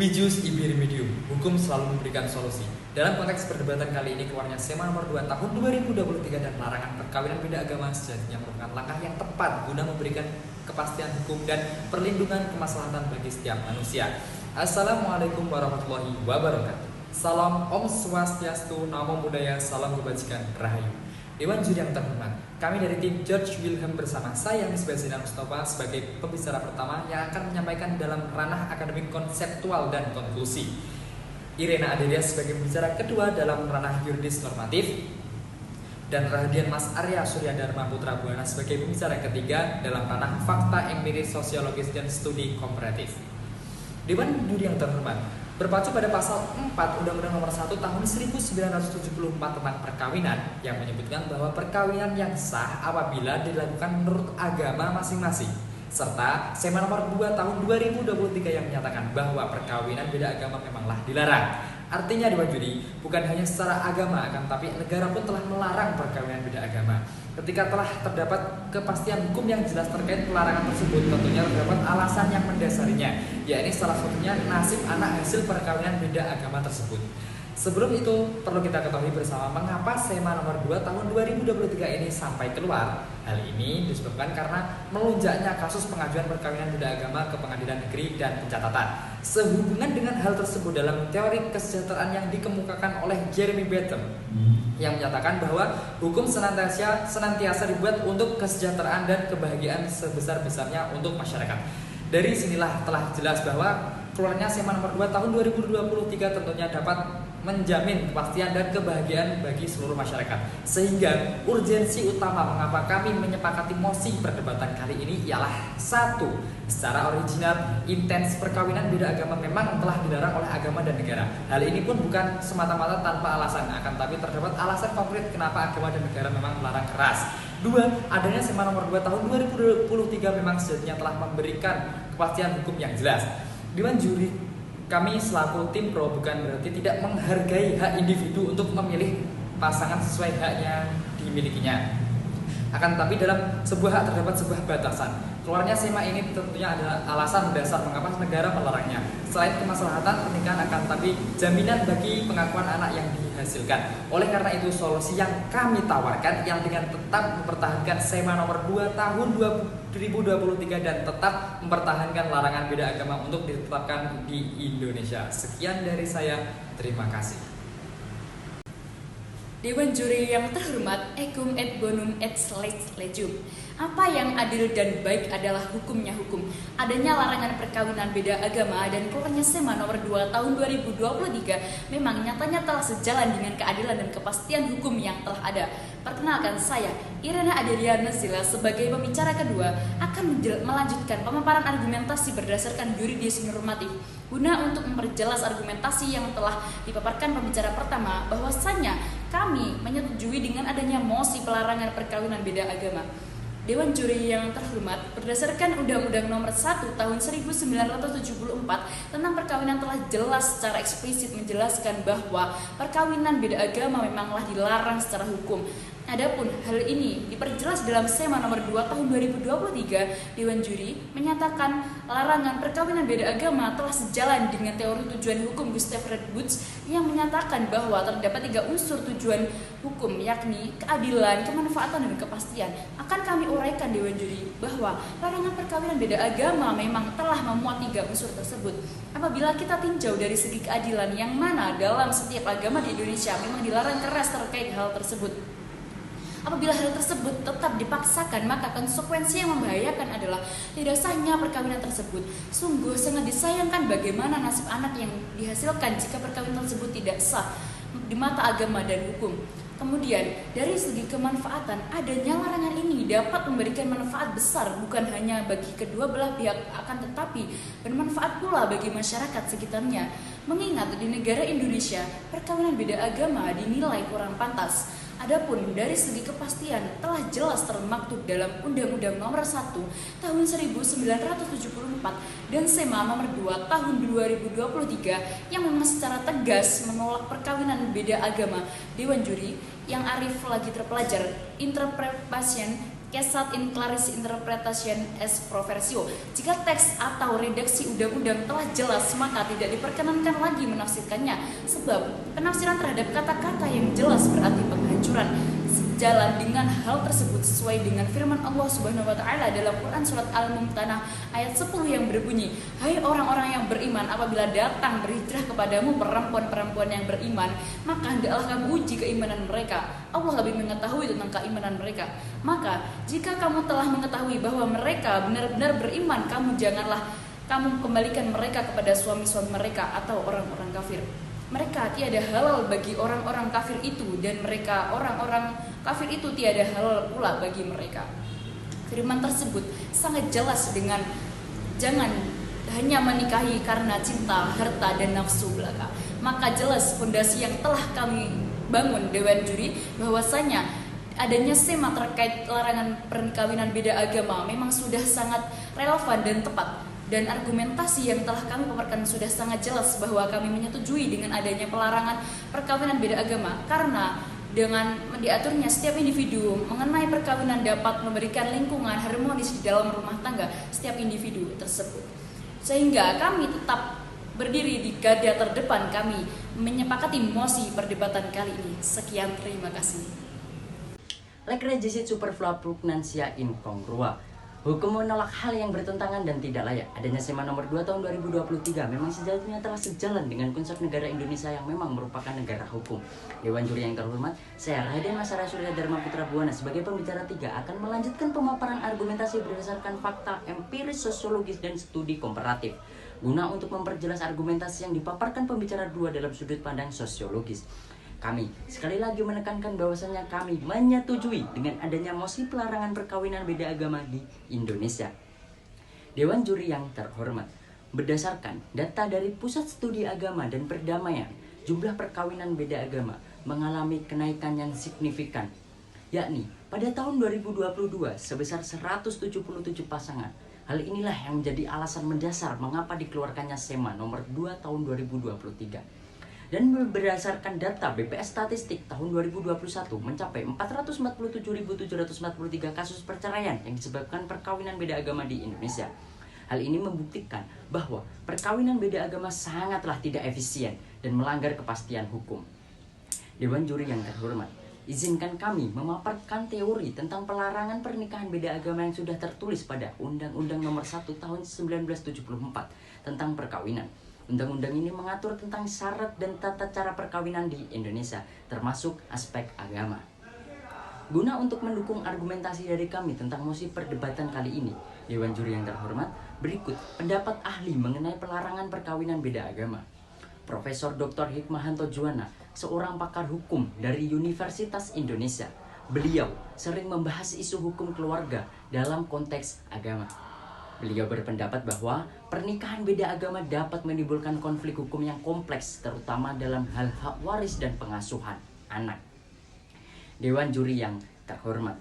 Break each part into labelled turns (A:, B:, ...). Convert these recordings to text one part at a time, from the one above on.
A: Ubijus ibi remedium, hukum selalu memberikan solusi. Dalam konteks perdebatan kali ini, keluarnya SEMA nomor 2 tahun 2023 dan larangan perkawinan beda agama sejatinya merupakan langkah yang tepat guna memberikan kepastian hukum dan perlindungan kemaslahatan bagi setiap manusia. Assalamualaikum warahmatullahi wabarakatuh. Salam Om Swastiastu, Namo Buddhaya, salam kebajikan, Rahayu. Dewan Juri yang terhormat, kami dari tim George Wilhelm bersama saya Misbah Zainal Mustafa sebagai pembicara pertama yang akan menyampaikan dalam ranah akademik konseptual dan konklusi. Irena Adelia sebagai pembicara kedua dalam ranah yuridis normatif, dan Rahadian Mas Arya Surya Dharma Putra Buana sebagai pembicara ketiga dalam ranah fakta empiris sosiologis dan studi komparatif. Dewan Juri yang terhormat, berpacu pada pasal 4 Undang-Undang Nomor 1 Tahun 1974 tentang perkawinan yang menyebutkan bahwa perkawinan yang sah apabila dilakukan menurut agama masing-masing, serta SEMA Nomor 2 Tahun 2023 yang menyatakan bahwa perkawinan beda agama memanglah dilarang. Artinya Dewan Juri, bukan hanya secara agama, akan tapi negara pun telah melarang perkawinan beda agama. Ketika telah terdapat kepastian hukum yang jelas terkait pelarangan tersebut, tentunya terdapat alasan yang mendasarinya, yakni salah satunya nasib anak hasil perkawinan beda agama tersebut. Sebelum itu, perlu kita ketahui bersama mengapa SEMA nomor 2 tahun 2023 ini sampai keluar. Hal ini disebabkan karena melonjaknya kasus pengajuan perkawinan beda agama ke pengadilan negeri dan pencatatan. Sehubungan dengan hal tersebut, dalam teori kesejahteraan yang dikemukakan oleh Jeremy Bentham yang menyatakan bahwa hukum senantiasa dibuat untuk kesejahteraan dan kebahagiaan sebesar-besarnya untuk masyarakat. Dari sinilah telah jelas bahwa keluarnya SEMA nomor 2 tahun 2023 tentunya dapat menjamin kepastian dan kebahagiaan bagi seluruh masyarakat. Sehingga urgensi utama mengapa kami menyepakati mosi perdebatan kali ini ialah 1. Secara original, intens perkawinan beda agama memang telah dilarang oleh agama dan negara. Hal ini pun bukan semata-mata tanpa alasan, akan tapi terdapat alasan konkret kenapa agama dan negara memang melarang keras. 2. Adanya SEMA nomor 2 tahun 2023 memang sejatinya telah memberikan kepastian hukum yang jelas. Dewan Juri kami selaku tim pro bukan berarti tidak menghargai hak individu untuk memilih pasangan sesuai haknya dimilikinya. Akan tetapi dalam sebuah hak terdapat sebuah batasan. Keluarnya SEMA ini tentunya adalah alasan dasar mengapa negara melarangnya. Selain kemaslahatan pernikahan, akan tapi jaminan bagi pengakuan anak yang dihasilkan. Oleh karena itu, solusi yang kami tawarkan yang dengan tetap mempertahankan SEMA nomor 2 tahun 2023 dan tetap mempertahankan larangan beda agama untuk ditetapkan di Indonesia. Sekian dari saya, terima kasih.
B: Dewan Juri yang terhormat, ecum et bonum et legem. Apa yang adil dan baik adalah hukumnya hukum. Adanya larangan perkawinan beda agama dan keluarnya SEMA nomor 2 tahun 2023 memang nyatanya telah sejalan dengan keadilan dan kepastian hukum yang telah ada. Perkenalkan, saya Irena Adelia Nazila sebagai pembicara kedua akan melanjutkan pemaparan argumentasi berdasarkan yuridis normatif guna untuk memperjelas argumentasi yang telah dipaparkan pembicara pertama, bahwasannya kami menyetujui dengan adanya mosi pelarangan perkawinan beda agama. Dewan Juri yang terhormat, berdasarkan Undang-Undang Nomor 1 Tahun 1974 tentang perkawinan telah jelas secara eksplisit menjelaskan bahwa perkawinan beda agama memanglah dilarang secara hukum. Adapun hal ini diperjelas dalam SEMA nomor 2 tahun 2023, Dewan Juri menyatakan larangan perkawinan beda agama telah sejalan dengan teori tujuan hukum Gustav Redbutz yang menyatakan bahwa terdapat 3 unsur tujuan hukum, yakni keadilan, kemanfaatan, dan kepastian. Akan kami uraikan, Dewan Juri, bahwa larangan perkawinan beda agama memang telah memuat 3 unsur tersebut. Apabila kita tinjau dari segi keadilan, yang mana dalam setiap agama di Indonesia memang dilarang keras terkait hal tersebut. Apabila hal tersebut tetap dipaksakan, maka konsekuensi yang membahayakan adalah tidak sahnya perkawinan tersebut. Sungguh sangat disayangkan bagaimana nasib anak yang dihasilkan jika perkawinan tersebut tidak sah di mata agama dan hukum. Kemudian, dari segi kemanfaatan, adanya larangan ini dapat memberikan manfaat besar bukan hanya bagi kedua belah pihak, akan tetapi bermanfaat pula bagi masyarakat sekitarnya. Mengingat di negara Indonesia, perkawinan beda agama dinilai kurang pantas. Adapun dari segi kepastian telah jelas termaktub dalam Undang-Undang Nomor 1 Tahun 1974 dan SEMA Nomor 2 Tahun 2023 yang memang secara tegas menolak perkawinan beda agama. Dewan Juri yang arif lagi terpelajar, interpretation Kesat in claris interpretation es proversio. Jika teks atau redaksi undang-undang telah jelas, maka tidak diperkenankan lagi menafsirkannya, sebab penafsiran terhadap kata-kata yang jelas berarti penghancuran. Sejalan dengan hal tersebut sesuai dengan firman Allah Subhanahu wa taala dalam Quran surat Al-Mumtanah ayat 10 yang berbunyi, "Hai orang-orang yang beriman, apabila datang berhijrah kepadamu perempuan-perempuan yang beriman, maka hendaklah kamu uji keimanan mereka. Allah lebih mengetahui tentang keimanan mereka. Maka jika kamu telah mengetahui bahwa mereka benar-benar beriman, kamu kembalikan mereka kepada suami-suami mereka atau orang-orang kafir. Mereka tiada halal bagi orang-orang kafir itu, dan mereka orang-orang kafir itu tiada halal pula bagi mereka." Firman tersebut sangat jelas dengan jangan hanya menikahi karena cinta, harta, dan nafsu belaka. Maka jelas fondasi yang telah kami bangun Dewan Juri bahwasanya adanya sema terkait larangan perkawinan beda agama memang sudah sangat relevan dan tepat. Dan argumentasi yang telah kami paparkan sudah sangat jelas bahwa kami menyetujui dengan adanya pelarangan perkawinan beda agama, karena dengan diaturnya setiap individu mengenai perkawinan dapat memberikan lingkungan harmonis di dalam rumah tangga setiap individu tersebut. Sehingga kami tetap berdiri di garda terdepan, kami menyepakati mosi perdebatan kali ini. Sekian, terima kasih.
C: Lek regisit superflua pugnansia incongrua. Hukum menolak hal yang bertentangan dan tidak layak. Adanya SEMA nomor 2 tahun 2023 memang sejatinya telah sejalan dengan konsep negara Indonesia yang memang merupakan negara hukum. Dewan Juri yang terhormat, saya Raden Masara Surya Dharma Putra Buwana sebagai pembicara 3 akan melanjutkan pemaparan argumentasi berdasarkan fakta empiris, sosiologis, dan studi komparatif, guna untuk memperjelas argumentasi yang dipaparkan pembicara 2 dalam sudut pandang sosiologis. Kami sekali lagi menekankan bahwasannya kami menyetujui dengan adanya mosi pelarangan perkawinan beda agama di Indonesia. Dewan Juri yang terhormat, berdasarkan data dari Pusat Studi Agama dan Perdamaian, jumlah perkawinan beda agama mengalami kenaikan yang signifikan, yakni pada tahun 2022 sebesar 177 pasangan. Hal inilah yang menjadi alasan mendasar mengapa dikeluarkannya SEMA nomor 2 tahun 2023. Dan berdasarkan data BPS Statistik tahun 2021 mencapai 447.743 kasus perceraian yang disebabkan perkawinan beda agama di Indonesia. Hal ini membuktikan bahwa perkawinan beda agama sangatlah tidak efisien dan melanggar kepastian hukum. Dewan Juri yang terhormat, izinkan kami memaparkan teori tentang pelarangan pernikahan beda agama yang sudah tertulis pada Undang-Undang Nomor 1 Tahun 1974 tentang perkawinan. Undang-undang ini mengatur tentang syarat dan tata cara perkawinan di Indonesia, termasuk aspek agama. Guna untuk mendukung argumentasi dari kami tentang mosi perdebatan kali ini, Dewan Juri yang terhormat, berikut pendapat ahli mengenai pelarangan perkawinan beda agama. Profesor Dr. Hikmahanto Juwana, seorang pakar hukum dari Universitas Indonesia. Beliau sering membahas isu hukum keluarga dalam konteks agama. Beliau berpendapat bahwa pernikahan beda agama dapat menimbulkan konflik hukum yang kompleks, terutama dalam hal hak waris dan pengasuhan anak. Dewan Juri yang terhormat,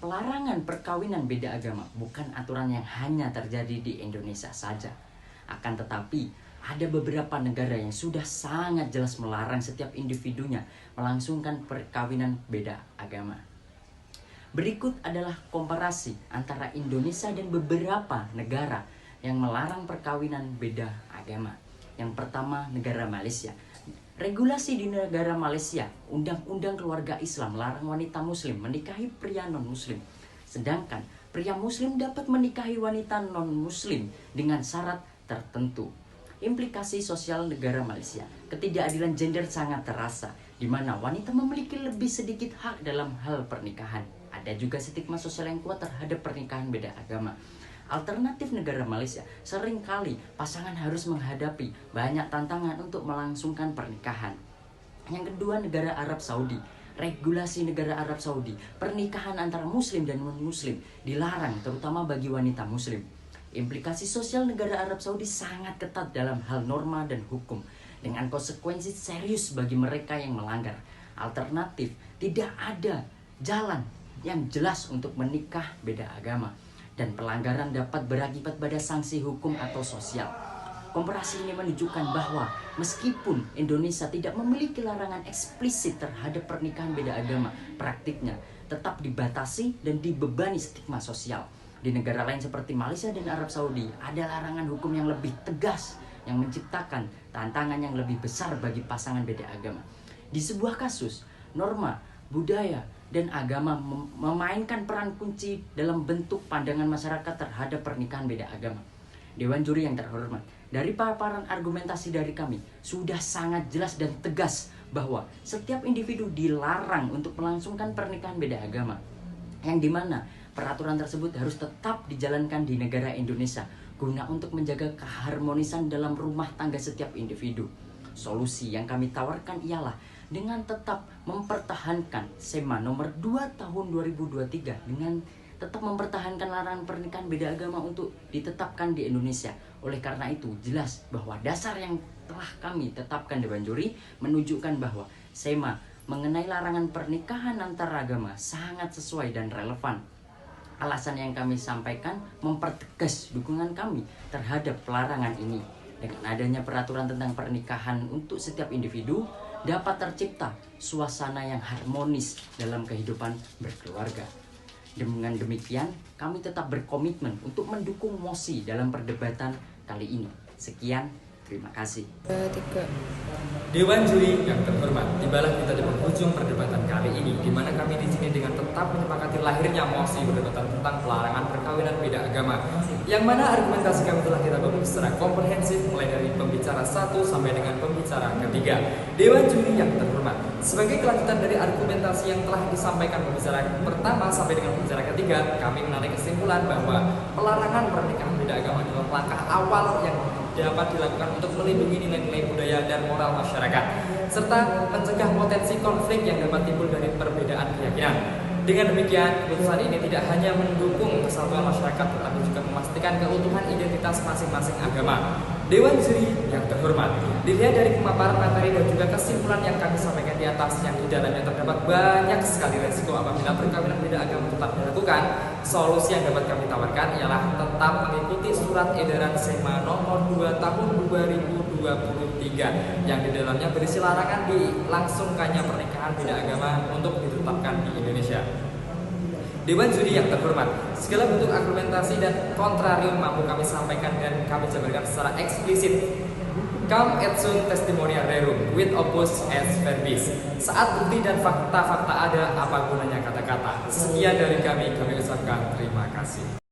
C: pelarangan perkawinan beda agama bukan aturan yang hanya terjadi di Indonesia saja. Akan tetapi, ada beberapa negara yang sudah sangat jelas melarang setiap individunya melangsungkan perkawinan beda agama. Berikut adalah komparasi antara Indonesia dan beberapa negara yang melarang perkawinan beda agama. Yang pertama, negara Malaysia. Regulasi di negara Malaysia, Undang-Undang Keluarga Islam melarang wanita muslim menikahi pria non-muslim. Sedangkan pria muslim dapat menikahi wanita non-muslim dengan syarat tertentu. Implikasi sosial negara Malaysia, ketidakadilan gender sangat terasa, di mana wanita memiliki lebih sedikit hak dalam hal pernikahan. Ada juga stigma sosial yang kuat terhadap pernikahan beda agama. Alternatif negara Malaysia, seringkali pasangan harus menghadapi banyak tantangan untuk melangsungkan pernikahan. Yang kedua, negara Arab Saudi. Regulasi negara Arab Saudi, pernikahan antara muslim dan non-muslim dilarang, terutama bagi wanita muslim. Implikasi sosial negara Arab Saudi sangat ketat dalam hal norma dan hukum, dengan konsekuensi serius bagi mereka yang melanggar. Alternatif, tidak ada jalan yang jelas untuk menikah beda agama, dan pelanggaran dapat berakibat pada sanksi hukum atau sosial. Komparasi ini menunjukkan bahwa meskipun Indonesia tidak memiliki larangan eksplisit terhadap pernikahan beda agama, praktiknya tetap dibatasi dan dibebani stigma sosial. Di negara lain seperti Malaysia dan Arab Saudi, ada larangan hukum yang lebih tegas yang menciptakan tantangan yang lebih besar bagi pasangan beda agama. Di sebuah kasus, norma, budaya, dan agama memainkan peran kunci dalam bentuk pandangan masyarakat terhadap pernikahan beda agama. Dewan juri yang terhormat, dari paparan argumentasi dari kami sudah sangat jelas dan tegas bahwa setiap individu dilarang untuk melangsungkan pernikahan beda agama, yang dimana peraturan tersebut harus tetap dijalankan di negara Indonesia guna untuk menjaga keharmonisan dalam rumah tangga setiap individu. Solusi yang kami tawarkan ialah dengan tetap mempertahankan SEMA nomor 2 tahun 2023 dengan tetap mempertahankan larangan pernikahan beda agama untuk ditetapkan di Indonesia. Oleh karena itu, jelas bahwa dasar yang telah kami tetapkan Dewan Juri menunjukkan bahwa SEMA mengenai larangan pernikahan antar agama sangat sesuai dan relevan. Alasan yang kami sampaikan mempertegas dukungan kami terhadap pelarangan ini. Dengan adanya peraturan tentang pernikahan untuk setiap individu, dapat tercipta suasana yang harmonis dalam kehidupan berkeluarga. Dengan demikian, kami tetap berkomitmen untuk mendukung mosi dalam perdebatan kali ini. Sekian, terima kasih.
A: Dewan juri yang terhormat, tibalah kita di penghujung perdebatan kali ini, di mana kami di sini dengan tetap menyepakati lahirnya mosi perdebatan tentang pelarangan perkawinan beda agama, yang mana argumentasi kami telah kita bahas secara komprehensif mulai dari pembicara 1 sampai dengan pembicara ketiga. Dewan juri yang terhormat, sebagai kelanjutan dari argumentasi yang telah disampaikan pembicara pertama sampai dengan pembicara ketiga, kami menarik kesimpulan bahwa pelarangan pernikahan beda agama adalah langkah awal yang dapat dilakukan untuk melindungi nilai-nilai budaya dan moral masyarakat, serta mencegah potensi konflik yang dapat timbul dari perbedaan keyakinan. Dengan demikian, keputusan ini tidak hanya mendukung kesatuan masyarakat, tetapi juga memastikan keutuhan identitas masing-masing agama. Dewan juri yang terhormat, dilihat dari pemaparan materi dan juga kesimpulan yang kami sampaikan di atas, yang di dalamnya terdapat banyak sekali resiko apabila perkawinan beda agama tetap dilakukan. Solusi yang dapat kami tawarkan ialah tetap mengikuti surat edaran SEMA nomor 2 tahun 2023 yang di dalamnya berisi larangan dilangsungkannya pernikahan beda agama untuk ditetapkan di Indonesia. Dewan juri yang terhormat, segala bentuk argumentasi dan kontrarium mampu kami sampaikan dan kami jabarkan secara eksplisit. Come et sunt testimonia rerum, with opus et verbis. Saat bukti dan fakta-fakta ada, apa gunanya kata-kata? Sekian dari kami ucapkan terima kasih.